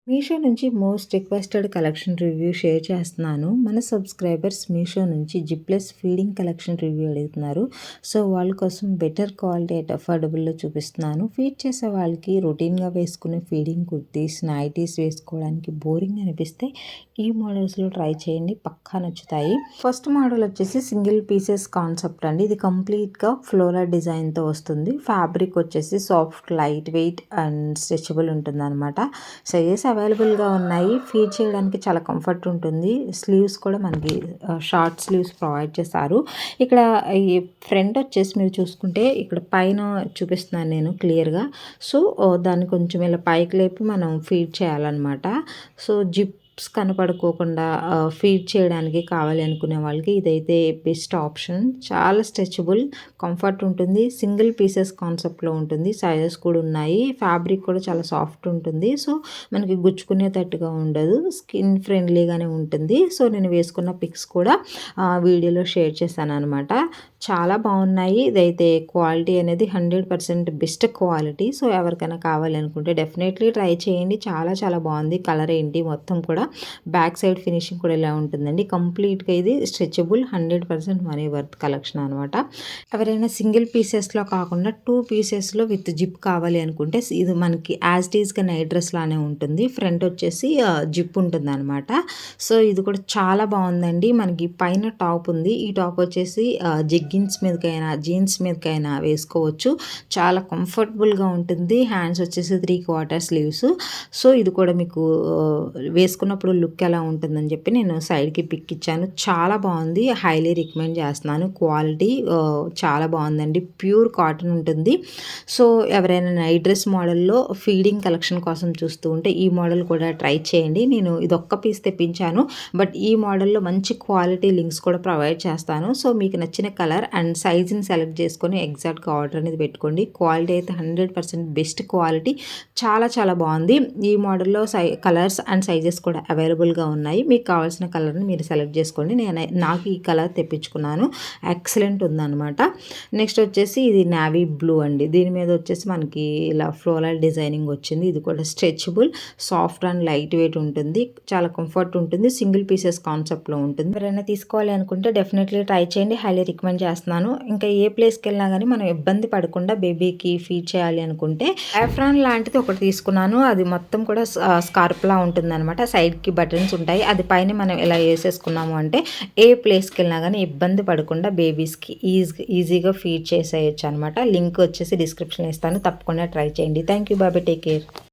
మీషో నుంచి most requested collection review share చేస్తున్నాను. మన సబ్స్క్రైబర్స్ మీషో నుంచి జిప్లెస్ ఫీడింగ్ కలెక్షన్ రివ్యూ అడుగుతున్నారు. సో వాళ్ళ కోసం బెటర్ క్వాలిటీ అట్ అఫోర్డబుల్లో చూపిస్తున్నాను. ఫీడ్ చేసే వాళ్ళకి రొటీన్గా వేసుకునే ఫీడింగ్ కుర్తీస్, నైటీస్ వేసుకోవడానికి బోరింగ్ అనిపిస్తే ఈ మోడల్స్లో ట్రై చేయండి, పక్కా నచ్చుతాయి. ఫస్ట్ మోడల్ వచ్చేసి సింగిల్ పీసెస్ కాన్సెప్ట్ అండి. ఇది కంప్లీట్గా ఫ్లోరల్ డిజైన్తో వస్తుంది. ఫ్యాబ్రిక్ వచ్చేసి soft, light weight and stretchable ఉంటుంది అనమాట. సైజెస్ అవైలబుల్గా ఉన్నాయి. ఫీడ్ చేయడానికి చాలా కంఫర్ట్ ఉంటుంది. స్లీవ్స్ కూడా మనకి షార్ట్ స్లీవ్స్ ప్రొవైడ్ చేస్తారు. ఇక్కడ ఈ ఫ్రంట్ వచ్చేసి మీరు చూసుకుంటే ఇక్కడ పైన చూపిస్తున్నాను నేను క్లియర్గా. సో దాన్ని కొంచెం ఇలా పైకి లేపి మనం ఫీడ్ చేయాలన్నమాట. సో జిప్స్ కనపడుకోకుండా ఫీడ్ చేయడానికి కావాలి అనుకునే వాళ్ళకి ఇదైతే బెస్ట్ ఆప్షన్. చాలా స్ట్రెచబుల్, కంఫర్ట్ ఉంటుంది. సింగిల్ పీసెస్ కాన్సెప్ట్లో ఉంటుంది. సైజెస్ కూడా ఉన్నాయి. ఫ్యాబ్రిక్ కూడా చాలా సాఫ్ట్ ఉంటుంది. సో మనకి గుచ్చుకునేటట్టుగా ఉండదు. స్కిన్ ఫ్రెండ్లీగానే ఉంటుంది. సో నేను వేసుకున్న పిక్స్ కూడా వీడియోలో షేర్ చేశాను అనమాట. చాలా బాగున్నాయి. ఇదైతే క్వాలిటీ అనేది 100% బెస్ట్ క్వాలిటీ. సో ఎవరికైనా కావాలి అనుకుంటే డెఫినెట్లీ ట్రై చేయండి. చాలా చాలా బాగుంది. కలర్ ఏంటి మొత్తం కూడా బ్యాక్ సైడ్ ఫినిషింగ్ కూడా ఇలా ఉంటుందండి. కంప్లీట్గా ఇది స్ట్రెచబుల్, 100% మనీ వర్త్ కలెక్షన్ అనమాట. ఎవరైనా సింగిల్ పీసెస్లో కాకుండా 2 పీసెస్లో విత్ జిప్ కావాలి అనుకుంటే ఇది మనకి యాజ్ ఇట్ ఈస్గా నైట్ డ్రెస్ లానే ఉంటుంది. ఫ్రంట్ వచ్చేసి జిప్ ఉంటుంది అనమాట. సో ఇది కూడా చాలా బాగుందండి. మనకి పైన టాప్ ఉంది. ఈ టాప్ వచ్చేసి జెగ్గిన్స్ మీదకైనా జీన్స్ మీదకైనా వేసుకోవచ్చు. చాలా కంఫర్టబుల్గా ఉంటుంది. హ్యాండ్స్ వచ్చేసి 3/4 స్లీవ్స్. సో ఇది కూడా మీకు వేసుకున్నప్పుడు లుక్ ఎలా ఉంటుందని చెప్పి నేను సైడ్కి పిక్ ఇచ్చాను. చాలా బాగుంది. హైలీ రికమెండ్ చేస్తున్నాను. క్వాలిటీ చాలా బాగుందండి. ప్యూర్ కాటన్ ఉంటుంది. సో ఎవరైనా నైట్ డ్రెస్ మోడల్లో ఫీడింగ్ కలెక్షన్ కోసం చూస్తూ ఉంటే ఈ మోడల్ కూడా ట్రై చేయండి. నేను ఇదొక్క పీస్ తెప్పించాను. బట్ ఈ మోడల్లో మంచి క్వాలిటీ లింక్స్ కూడా ప్రొవైడ్ చేస్తాను. సో మీకు నచ్చిన కలర్ అండ్ సైజ్ని సెలెక్ట్ చేసుకొని ఎగ్జాక్ట్గా ఆర్డర్ అనేది పెట్టుకోండి. క్వాలిటీ అయితే 100% బెస్ట్ క్వాలిటీ. చాలా చాలా బాగుంది. ఈ మోడల్లో కలర్స్ అండ్ సైజెస్ కూడా అవైలబుల్గా ఉన్నాయి. మీకు కావాల్సిన కలర్ని మీరు సెలెక్ట్ చేసుకోండి. నాకు ఈ కలర్ తెప్పించుకున్నాను. ఎక్సలెంట్ ఉందన్నమాట. నెక్స్ట్ వచ్చేసి ఇది నావీ బ్లూ అండి. దీని మీద వచ్చేసి మనకి ఇలా ఫ్లోరల్ డిజైనింగ్ వచ్చింది. ఇది కూడా stretchable, soft and light weight ఉంటుంది. చాలా కంఫర్ట్ ఉంటుంది. సింగిల్ పీసెస్ కాన్సెప్ట్లో ఉంటుంది. ఎవరైనా తీసుకోవాలి అనుకుంటే డెఫినెట్లీ ట్రై చేయండి. హైలీ రికమెండ్ చేస్తున్నాను. ఇంకా ఏ ప్లేస్కి వెళ్ళినా కానీ మనం ఇబ్బంది పడకుండా బేబీకి ఫీడ్ చేయాలి అనుకుంటే ఆఫ్రాన్ లాంటిది ఒకటి తీసుకున్నాను. అది మొత్తం కూడా స్కార్ప్లా ఉంటుంది అనమాట. సైడ్కి బటన్స్ ఉంటాయి. అది పైన మనం ఇలా వేసేసుకున్నాము అంటే ఏ ప్లేస్కి వెళ్ళినా కానీ ఇబ్బంది పడకుండా బేబీస్కి ఈజీగా ఫీడ్ చేసేయచ్చు అనమాట. లింక్ వచ్చేసి డిస్క్రిప్షన్ ఇస్తాను. తప్పకుండా ట్రై చేయండి. Thank you Bobby. Take care.